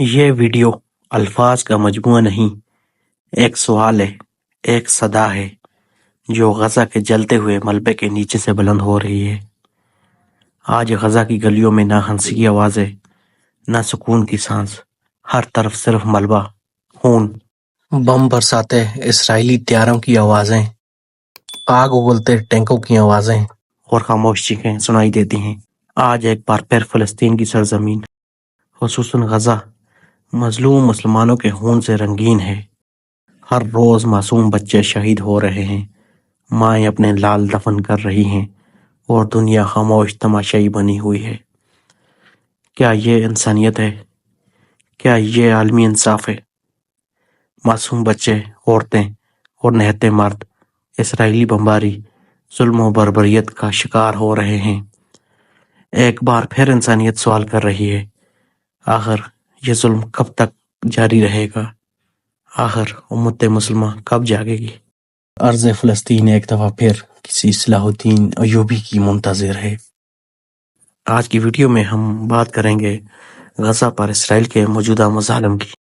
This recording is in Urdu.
یہ ویڈیو الفاظ کا مجموعہ نہیں، ایک سوال ہے، ایک صدا ہے جو غزہ کے جلتے ہوئے ملبے کے نیچے سے بلند ہو رہی ہے۔ آج غزہ کی گلیوں میں نہ ہنسی کی آوازیں، نہ سکون کی سانس، ہر طرف صرف ملبہ، خون، بم برساتے اسرائیلی طیاروں کی آوازیں، آگ اگلتے ٹینکوں کی آوازیں اور خاموش چیخیں سنائی دیتی ہیں۔ آج ایک بار پھر فلسطین کی سرزمین، خصوصاً غزہ، مظلوم مسلمانوں کے خون سے رنگین ہے۔ ہر روز معصوم بچے شہید ہو رہے ہیں، مائیں اپنے لال دفن کر رہی ہیں اور دنیا خاموش تماشائی بنی ہوئی ہے۔ کیا یہ انسانیت ہے؟ کیا یہ عالمی انصاف ہے؟ معصوم بچے، عورتیں اور نہتے مرد اسرائیلی بمباری، ظلم و بربریت کا شکار ہو رہے ہیں۔ ایک بار پھر انسانیت سوال کر رہی ہے، آخر یہ ظلم کب تک جاری رہے گا؟ آخر امت مسلمہ کب جاگے گی؟ ارض فلسطین ایک دفعہ پھر کسی صلاح الدین ایوبی کی منتظر ہے۔ آج کی ویڈیو میں ہم بات کریں گے غزہ پر اسرائیل کے موجودہ مظالم کی۔